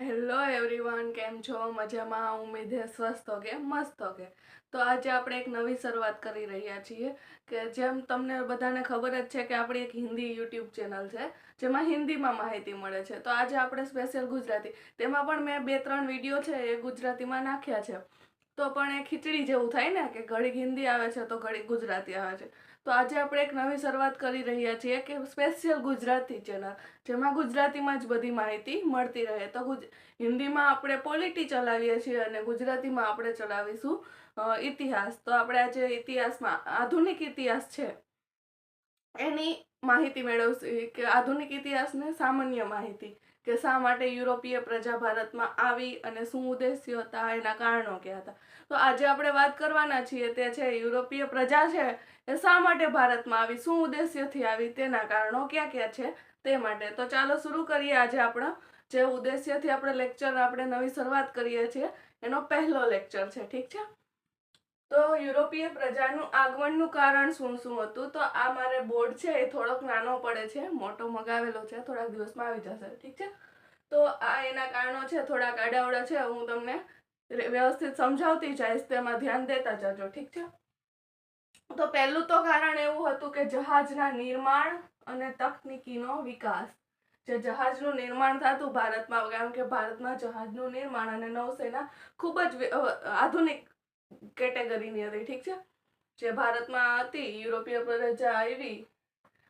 Hello everyone, કેમ છો? મજામાં? ઉમ્મીદ હે સ્વસ્થ હોગે, મસ્ત હોગે. તો આજે આપણે એક નવી શરૂઆત કરી રહ્યા છીએ કે જેમ તમને બધાને ખબર જ છે કે આપણી એક હિન્દી યુટ્યુબ ચેનલ છે જેમાં હિન્દીમાં માહિતી મળે છે. તો આજે આપણે સ્પેશિયલ ગુજરાતી, તેમાં પણ મેં 2-3 વિડીયો છે એ ગુજરાતીમાં નાખ્યા છે. તો પણ એ ખીચડી જેવું થાય ને કે ઘડીક હિન્દી આવે છે તો ઘડીક ગુજરાતી આવે છે. તો આજે આપણે એક નવી શરૂઆત કરી રહ્યા છીએ કે સ્પેશિયલ ગુજરાતી ચેનલ, જેમાં ગુજરાતીમાં જ બધી માહિતી મળતી રહે. તો હિન્દીમાં આપણે પોલિટી ચલાવીએ છીએ અને ગુજરાતીમાં આપણે ચલાવીશું ઇતિહાસ. તો આપણે આજે ઇતિહાસમાં આધુનિક ઇતિહાસ છે એની માહિતી મેળવશું કે આધુનિક ઇતિહાસને સામાન્ય માહિતી કે શા માટે યુરોપીય પ્રજા ભારતમાં આવી અને શું ઉદ્દેશ્ય હતા, એના કારણો ક્યાં હતા. તો આજે આપણે વાત કરવાના છીએ તે છે યુરોપીય પ્રજા છે એ શા માટે ભારતમાં આવી, શું ઉદ્દેશ્યથી આવી, તેના કારણો ક્યાં ક્યાં છે તે માટે. તો ચાલો શરૂ કરીએ આજે આપણો જે ઉદ્દેશ્યથી આપણે નવી શરૂઆત કરીએ છીએ એનો પહેલો લેક્ચર છે. ઠીક છે. તો યુરોપીય પ્રજાનું આગમનનું કારણ શું શું હતું. તો આ મારે બોર્ડ છે એ થોડોક નાનો પડે છે, મોટો મગાવેલો છે, થોડાક દિવસમાં આવી જશે. ઠીક છે. તો આ એના કારણો છે, થોડાક આડાવડા છે, હું તમને વ્યવસ્થિત સમજાવતી જઈશ, તેમાં ધ્યાન દેતા જજો. ઠીક છે. તો પહેલું તો કારણ એવું હતું કે જહાજના નિર્માણ અને તકનીકીનો વિકાસ. જે જહાજનું નિર્માણ થતું ભારતમાં, કારણ કે ભારતમાં જહાજનું નિર્માણ અને નૌસેના ખૂબ જ આધુનિક કેટેગરીની હતી. ઠીક છે. જે ભારતમાં હતી, યુરોપીય પ્રજા આવી,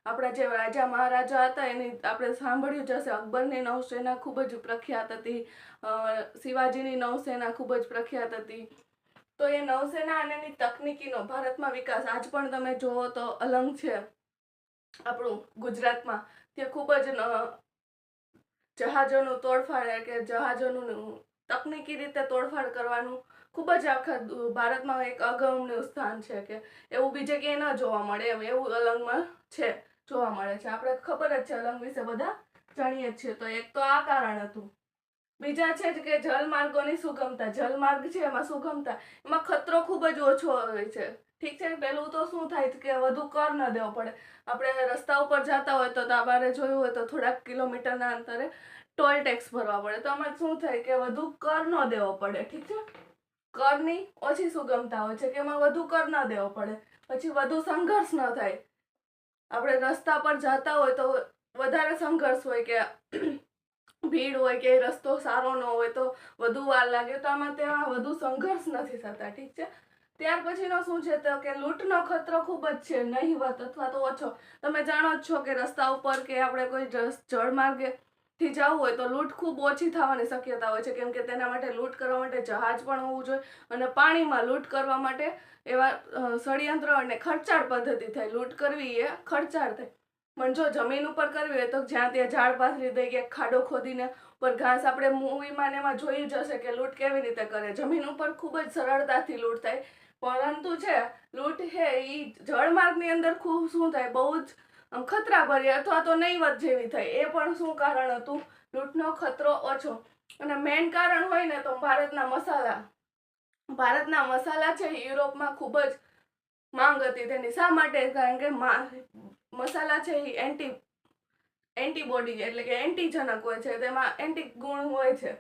આપણા જે રાજા મહારાજા હતા એની આપણે સાંભળ્યું જ હશે, અકબરની નૌસેના ખૂબ જ પ્રખ્યાત હતી, શિવાજીની નૌસેના ખૂબ જ પ્રખ્યાત હતી. તો એ નૌસેના અને એની તકનીકીનો ભારતમાં વિકાસ આજ પણ તમે જુઓ તો અલંગ છે આપણું ગુજરાતમાં, ત્યાં ખૂબ જ જહાજોનું તોડફાડ કે જહાજોનું તકનીકી રીતે તોડફાડ કરવાનું ખૂબ જ આખા ભારતમાં એક અગમ્ય સ્થાન છે કે એવું બીજે ક્યાંય ન જોવા મળે એવું અલંગમાં છે, જોવા મળે છે. આપણે ખબર જ છે અલંગ વિશે, બધા જાણીએ જ છીએ. તો એક તો આ કારણ હતું. બીજા છે કે જલમાર્ગોની સુગમતા. જલમાર્ગ છે એમાં સુગમતા, એમાં ખતરો ખૂબ જ ઓછો હોય છે. ઠીક છે. પેલું તો શું થાય કે વધુ કર ન દેવો પડે. આપણે રસ્તા ઉપર જતા હોય તો તમારે જોયું હોય તો થોડાક કિલોમીટરના અંતરે ટોલ ટેક્સ ભરવા પડે. તો આમાં શું થાય કે વધુ કર ન દેવો પડે. ઠીક છે. કરની ઓછી સુગમતા હોય છે કે એમાં વધુ કર ન દેવો પડે. પછી વધુ સંઘર્ષ ન થાય. આપણે રસ્તા પર જતા હોય તો વધારે સંઘર્ષ હોય કે ભીડ હોય કે રસ્તો સારો ન હોય તો વધુ વાર લાગે. તો આમાં ત્યાં વધુ સંઘર્ષ નથી થતા. ઠીક છે. ત્યાર પછીનો શું છે તો કે લૂંટનો ખતરો ખૂબ જ છે, નહીવત અથવા તો ઓછો. તમે જાણો જ છો કે રસ્તા ઉપર કે આપણે કોઈ જળમાર્ગે થી જવું હોય તો લૂંટ ખૂબ ઓછી થવાની શક્યતા હોય છે, કેમ કે તેના માટે લૂંટ કરવા માટે જહાજ પણ હોવું જોઈએ અને પાણીમાં લૂંટ કરવા માટે એવા ષડયંત્ર અને ખર્ચાળ પદ્ધતિ થાય. લૂંટ કરવી એ ખર્ચાળ થાય. પણ જો જમીન ઉપર કરવી હોય તો જ્યાં ત્યાં ઝાડ પાથરી દઈ કે ખાડો ખોદીને ઉપર ઘાસ, આપણે મૂવીમાં એમાં જોયું જ હશે કે લૂંટ કેવી રીતે કરે. જમીન ઉપર ખૂબ જ સરળતાથી લૂંટ થાય. પરંતુ છે લૂંટ છે એ જળમાર્ગની અંદર ખૂબ શું થાય, બહુ જ ખતરા ભરી અથવા તો નહીવત જેવી થાય. એ પણ શું કારણ હતું, લૂંટનો ખતરો ઓછો. અને મેઇન કારણ હોય ને તો ભારતના મસાલા. ભારતના મસાલા છે યુરોપમાં ખૂબ જ માંગ હતી તેની. શા માટે? કારણ કે મસાલા છે એ એન્ટીબોડી એટલે કે એન્ટીજનક હોય છે, તેમાં એન્ટી ગુણ હોય છે.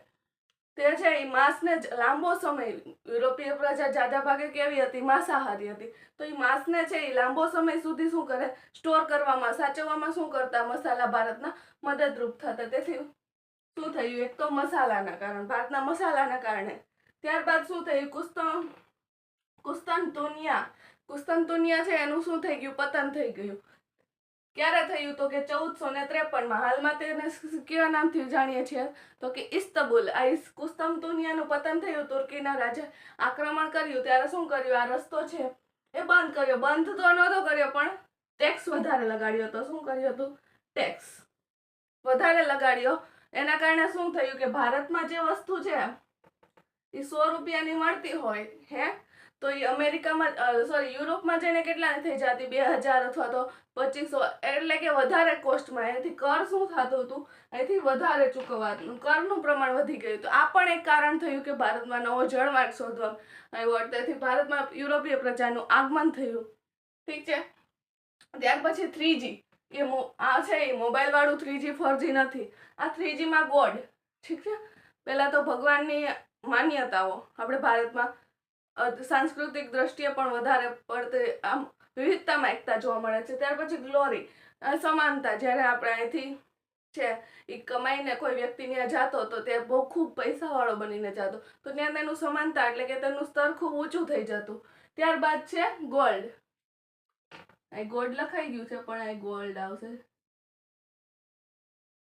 તે છે એ માંસને લાંબો સમય, યુરોપીય પ્રજા જાજા ભાગે કેવી હતી, માંસાહારી હતી. તો એ માંસને છે એ લાંબો સમય સુધી શું કરે, સ્ટોર કરવામાં, સાચવવામાં શું કરતા મસાલા ભારતના મદદરૂપ થતા. તેથી શું થયું, એક તો મસાલાના કારણ, ભારતના મસાલાના કારણે. ત્યારબાદ શું થયું, કુસ્તનતુનિયા છે એનું શું થઈ ગયું, પતન થઈ ગયું. ક્યારે થયું તો કે 1453માં. હાલમાં તેને કેવા નામથી જાણીએ છીએ તો કે ઇસ્તંબુલ. આ કુસ્તનતુનિયાનું પતન થયું, તુર્કીના રાજા આક્રમણ કર્યું ત્યારે શું કર્યું, આ રસ્તો છે એ બંધ કર્યો. બંધ તો નહોતો કર્યો પણ ટેક્સ વધારે લગાડ્યો હતો. શું કર્યું હતું, ટેક્સ વધારે લગાડ્યો. એના કારણે શું થયું કે ભારતમાં જે વસ્તુ છે એ 100 રૂપિયાની મળતી હોય તો એ અમેરિકામાં યુરોપમાં જઈને કેટલાની થઈ જતી, 2000 અથવા તો 2500, એટલે કે વધારે કોસ્ટમાં. એનાથી કર શું થતું હતું, અહીંથી વધારે ચૂકવવાનું, કરનું પ્રમાણ વધી ગયું. તો આ પણ એક કારણ થયું કે ભારતમાં નવો જળમાર્ગ શોધવામાં આવ્યો. તેથી ભારતમાં યુરોપીય પ્રજાનું આગમન થયું. ઠીક છે. ત્યાર પછી 3G, આ છે એ મોબાઈલ વાળું 3G 4G નથી. આ 3G માં ગોડ. ઠીક છે. પહેલા તો ભગવાનની માન્યતાઓ આપણે ભારતમાં સાંસ્કૃતિક દ્રષ્ટિએ પણ વધારે પડતી આમ વિવિધતામાં એકતા જોવા મળે છે. ત્યાર પછી ગ્લોરી, સમાનતા. જ્યારે આપણે અહીંથી છે એ કમાઈને કોઈ વ્યક્તિ ત્યાં જાતો તો તે બહુ ખૂબ પૈસાવાળો બનીને જાતો તો ત્યાં તેનું સમાનતા એટલે કે તેનું સ્તર ખૂબ ઊંચું થઈ જતું. ત્યારબાદ છે ગોલ્ડ. અહીં ગોલ્ડ લખાઈ ગયું છે પણ અહીં ગોલ્ડ આવશે,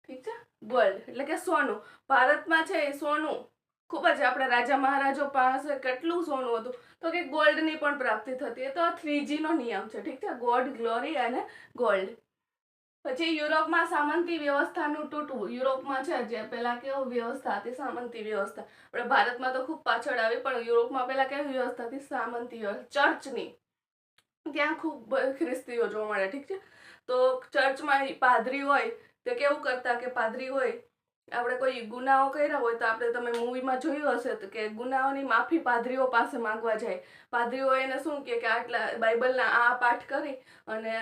ઠીક છે. ગોલ્ડ એટલે કે સોનું. ભારતમાં છે એ સોનું ખૂબ જ, આપણે રાજા મહારાજો પાસે કેટલું સોનું હતું તો કે ગોલ્ડની પણ પ્રાપ્તિ થતી. એ તો 3G નો નિયમ છે, ઠીક છે. ગોલ્ડ, ગ્લોરી અને ગોલ્ડ. પછી યુરોપમાં સામંતી વ્યવસ્થાનું તૂટવું. યુરોપમાં છે જે પેલા કેવું વ્યવસ્થા હતી, સામંતી વ્યવસ્થા. આપણે ભારતમાં તો ખૂબ પાછળ આવી, પણ યુરોપમાં પેલા કેવી વ્યવસ્થા હતી, સામંતી વ્યવસ્થા, ચર્ચની. ત્યાં ખૂબ ખ્રિસ્તીઓ જોવા મળે, ઠીક છે. તો ચર્ચમાં પાદરી હોય તે કેવું કરતા કે પાદરી હોય, આપણે કોઈ ગુનાઓ કર્યા હોય તો આપણે, તમે મૂવીમાં જોયું હશે તો કે ગુનાઓની માફી પાદરીઓ પાસે માંગવા જાય. પાદરીઓ એને શું કે આટલા બાઇબલના આ પાઠ કરી અને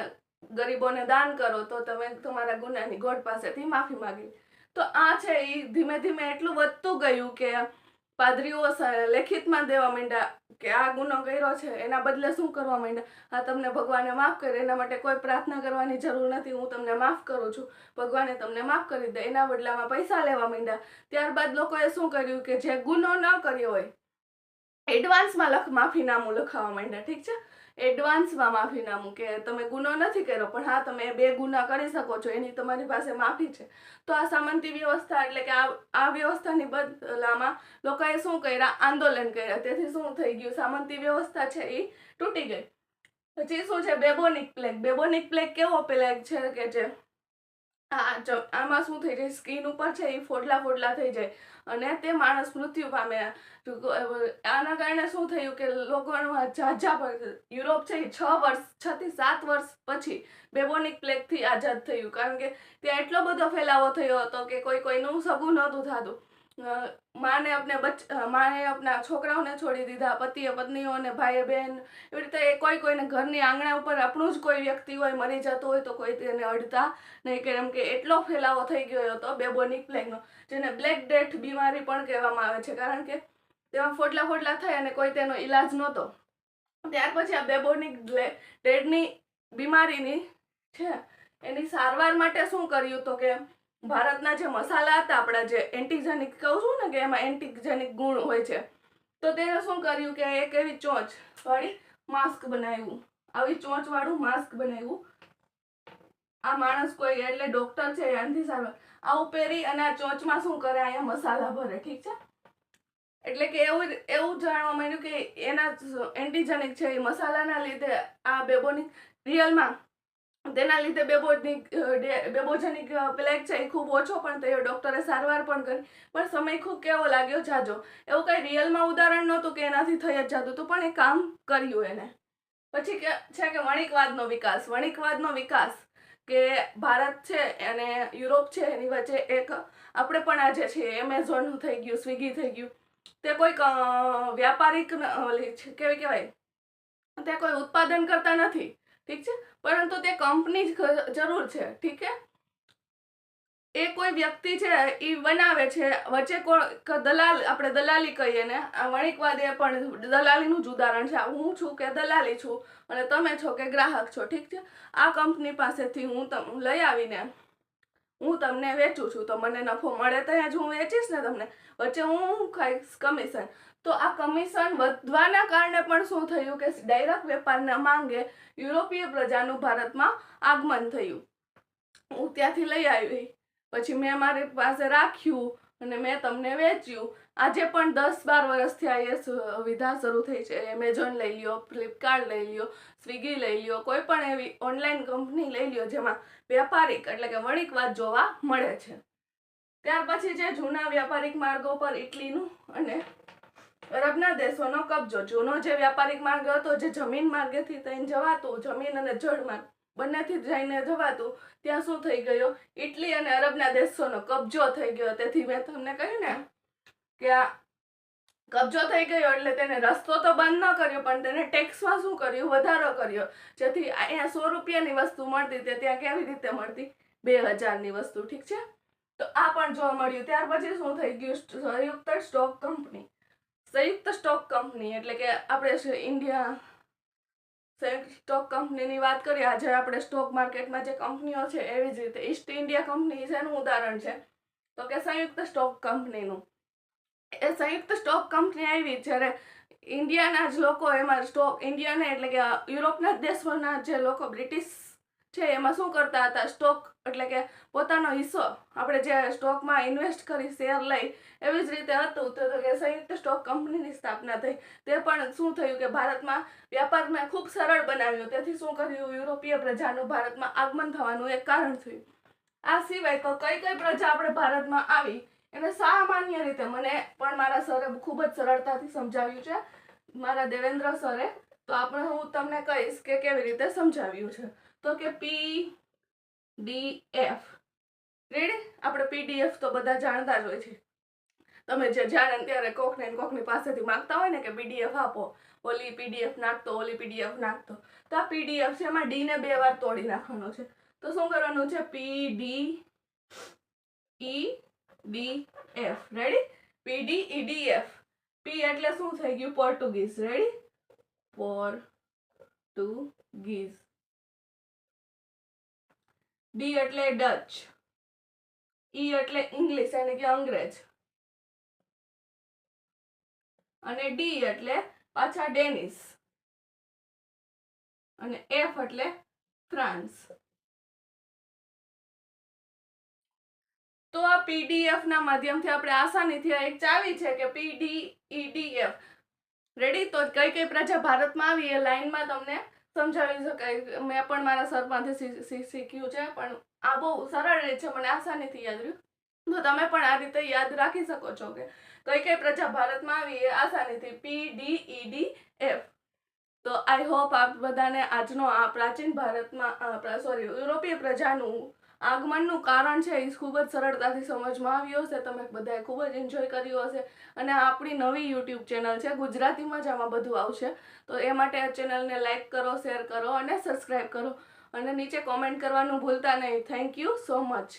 ગરીબોને દાન કરો તો તમે તમારા ગુનાની ગોડ પાસેથી માફી માંગી. તો આ છે એ ધીમે ધીમે એટલું વધતું ગયું કે પાદરીઓ લેખિતમાં દેવા માંડ્યા કે આ ગુનો કર્યો છે, એના બદલે શું કરવા માંડ્યા, આ તમને ભગવાને માફ કરે, એના માટે કોઈ પ્રાર્થના કરવાની જરૂર નથી, હું તમને માફ કરું છું, ભગવાને તમને માફ કરી દે, એના બદલામાં પૈસા લેવા માંડ્યા. ત્યારબાદ લોકોએ શું કર્યું કે જે ગુનો ન કર્યો હોય એડવાન્સમાં માફીનામું લખાવવા માંડ્યા, ઠીક છે. એડવાન્સમાં માફીનામું કે તમે ગુનો નથી કર્યો પણ હા તમે 2 ગુના કરી શકો છો, એની તમારી પાસે માફી છે. તો આ સામંતી વ્યવસ્થા એટલે કે આ વ્યવસ્થાની બદલામાં લોકોએ શું કર્યા, આંદોલન કર્યા. તેથી શું થઈ ગયું, સામંતી વ્યવસ્થા છે એ તૂટી ગઈ. પછી શું છે, બેબોનિક પ્લેગ. બેબોનિક પ્લેગ કેવો પ્લેગ છે કે જે આમાં શું થઈ જાય, સ્કિન ઉપર છે એ ફોડલા થઈ જાય અને તે માણસ મૃત્યુ પામે. આના કારણે શું થયું કે લોકોમાં યુરોપ છે એ 6 થી 7 વર્ષ પછી બેબોનિક પ્લેગ થી આઝાદ થયું. કારણ કે ત્યાં એટલો બધો ફેલાવો થયો હતો કે કોઈનું સગું નહોતું થતું. માને આપણા છોકરાઓને છોડી દીધા, પતિએ પત્નીઓને, ભાઈએ બહેન, એવી રીતે કોઈને ઘરની આંગણા ઉપર આપણું જ કોઈ વ્યક્તિ હોય મરી જતું હોય તો કોઈ તેને અડતા નહીં, કેમ કે એટલો ફેલાવો થઈ ગયો હતો બેબોનિક પ્લેગનો, જેને બ્લેક ડેથ બીમારી પણ કહેવામાં આવે છે. કારણ કે તેમાં ફોડલા થાય અને કોઈ તેનો ઈલાજ નહોતો. ત્યાર પછી આ બેબોનિક ડેથની બીમારીની છે એની સારવાર માટે શું કર્યું તો કે ભારતના જે મસાલા હતા, આપણા જે એન્ટીજેનિક કહું છું ને કે એમાં એન્ટીજેનિક ગુણ હોય છે, તો તેને શું કર્યું કે એક એવી ચોંચ વાળી માસ્ક બનાવ્યું, આવી ચોંચ વાળું માસ્ક બનાવ્યું. આ માણસ કોઈ એટલે ડોક્ટર છે એનાથી સારવાર આવું પહેરી અને આ ચોંચમાં શું કરે, અહીંયા મસાલા ભરે, ઠીક છે. એટલે કે એવું જાણવા મળ્યું કે એના એન્ટીજેનિક છે એ મસાલાના લીધે આ બેબોનિક રિયલમાં તેના લીધે બેબોજેનિક પ્લેગ છે એ ખૂબ ઓછો પણ થયો. ડોક્ટરે સારવાર પણ કરી પણ સમય ખૂબ કેવો લાગ્યો, જાજો. એવું કઈ રિયલમાં ઉદાહરણ નહોતું કે એનાથી થઈ જ જતું હતું, પણ એ કામ કર્યું એને. પછી છે કે વણિકવાદનો વિકાસ. વણિકવાદનો વિકાસ કે ભારત છે અને યુરોપ છે એની વચ્ચે એક, આપણે પણ આજે છે એમેઝોન થઈ ગયું, સ્વિગી થઈ ગયું, તે કોઈક વ્યાપારિક કેવી કહેવાય, તે કોઈ ઉત્પાદન કરતા નથી, ઠીક છે, પરંતુ તે કંપની જરૂર છે, ઠીક છે. એ કોઈ વ્યક્તિ છે એ બનાવે છે, વચ્ચે કોઈ દલાલ, આપણે દલાલી કહીએ ને, આ વણિકવાદ એ પણ દલાલીનું જ ઉદાહરણ છે. હું છું કે દલાલી છું અને તમે છો કે ગ્રાહક છો, ઠીક છે. આ કંપની પાસેથી હું લઈ આવીને હું તમને વેચું છું, તો મને નફો મળે ત્યાં જ હું વેચીશ ને તમને, વચ્ચે હું ખાઈશ કમિશન. તો આ કમિશન વધવાના કારણે પણ શું થયું કે ડાયરેક્ટ વેપારના માંગે યુરોપીય પ્રજાનું ભારતમાં આગમન થયું. હું ત્યાંથી લઈ આવી, પછી મેં મારી પાસે રાખ્યું અને મેં તમને વેચ્યું. આજે પણ 10-12 વર્ષથી આ એ સુવિધા શરૂ થઈ છે. એમેઝોન લઈ લ્યો, ફ્લિપકાર્ટ લઈ લ્યો, સ્વિગી લઈ લ્યો, કોઈ પણ એવી ઓનલાઈન કંપની લઈ લ્યો જેમાં વ્યાપારિક એટલે કે વણિકવાદ જોવા મળે છે. ત્યાર પછી જે જૂના વ્યાપારિક માર્ગો પર ઇટલીનું અને અરબના દેશોનો કબજો. જૂનો જે વ્યાપારિક માર્ગ હતો, જે જમીન માર્ગેથી થઈને જવાતું, જમીન અને જળ માર્ગ બંનેથી જઈને જવાતું, ત્યાં શું થઈ ગયો, ઇટલી અને અરબના દેશોનો કબજો થઈ ગયો. તેથી મેં તમને કહ્યું ને કે આ કબજો થઈ ગયો એટલે તેને રસ્તો તો બંધ ન કર્યો પણ તેને ટેક્સમાં શું કર્યું, વધારો કર્યો. જેથી અહીંયા 100 રૂપિયાની વસ્તુ મળતી તે ત્યાં કેવી રીતે મળતી, 2000ની વસ્તુ, ઠીક છે. તો આ પણ જોવા મળ્યું. ત્યાર પછી શું થઈ ગયું? સંયુક્ત સ્ટોક કંપની. સંયુક્ત સ્ટોક કંપની એટલે કે આપણે ઇન્ડિયા સંયુક્ત સ્ટોક કંપનીની વાત કરીએ. આજે આપણે સ્ટોક માર્કેટમાં જે કંપનીઓ છે એવી જ રીતે ઈસ્ટ ઇન્ડિયા કંપની જેનું ઉદાહરણ છે તો કે સંયુક્ત સ્ટોક કંપનીનું. એ સંયુક્ત સ્ટોક કંપની આવી જ્યારે ઇન્ડિયાના જ લોકો એમાં સ્ટોક ઇન્ડિયાને એટલે કે યુરોપના દેશોના જે લોકો બ્રિટિશ છે એમાં શું કરતા હતા? સ્ટોક એટલે કે પોતાનો હિસ્સો આપણે જે સ્ટોકમાં ઇન્વેસ્ટ કરી શેર લઈ એવી જ રીતે હતું તો કે સંયુક્ત સ્ટોક કંપનીની સ્થાપના થઈ. તે પણ શું થયું કે ભારતમાં વ્યાપારને ખૂબ સરળ બનાવ્યું. તેથી શું કર્યું? યુરોપીય પ્રજાનું ભારતમાં આગમન થવાનું એક કારણ થયું. આ સિવાય તો કઈ કઈ પ્રજા આપણે ભારતમાં આવી એને સામાન્ય રીતે મને પણ મારા સરે ખૂબ જ સરળતાથી સમજાવ્યું છે, મારા દેવેન્દ્ર સરે. તો આપણે હું તમને કહીશ કે કેવી રીતે સમજાવ્યું છે. તો કે PDF. રેડી? આપણે PDF તો બધા જાણતા જ હોય છે. તમે જે જાણે ત્યારે કોકની પાસેથી માંગતા હોય ને કે PDF આપો, ઓલી PDF નાખતો, ઓલી PDF નાખતો. તો આ PDF છે એમાં D ને 2 વાર તોડી નાખવાનો છે. તો શું કરવાનું છે? PDEDF. રેડી? PDEDF. P એટલે શું થઈ ગયું? પોર્ટુગીઝ. રેડી? પોર્ટુગીઝ. D એટલે ડચ. E એટલે ઇંગ્લિશ એટલે કે અંગ્રેજ. અને D એટલે પાછા ડેનિશ. અને F એટલે ફ્રાન્સ. તો આ PDF ના માધ્યમથી આપણે આસાનીથી એક ચાવી છે કે PDEDF. રેડી? તો કઈ કઈ પ્રજા ભારતમાં આવી એ લાઈનમાં તમને સમજાવી શકાય. મેં પણ મારા સર પાસેથી શીખ્યું છે પણ આ બહુ સરળ રીત છે, મને આસાનીથી યાદ રહ્યું. તો તમે પણ આ રીતે યાદ રાખી શકો છો કે કઈ કઈ પ્રજા ભારતમાં આવી એ આસાનીથી PDEDF. તો આઈ હોપ આપ બધાને આજનો આ પ્રાચીન ભારતમાં યુરોપીય પ્રજાનું આગમનનું કારણ છે એ ખૂબ જ સરળતાથી સમજમાં આવ્યું હશે. તમે બધાએ ખૂબ જ એન્જોય કર્યું હશે. અને આપણી નવી યુટ્યુબ ચેનલ છે, ગુજરાતીમાં જ આમાં બધું આવશે. તો એ માટે આ ચેનલને લાઈક કરો, શેર કરો અને સબસ્ક્રાઈબ કરો. અને નીચે કોમેન્ટ કરવાનું ભૂલતા નહીં. Thank you so much.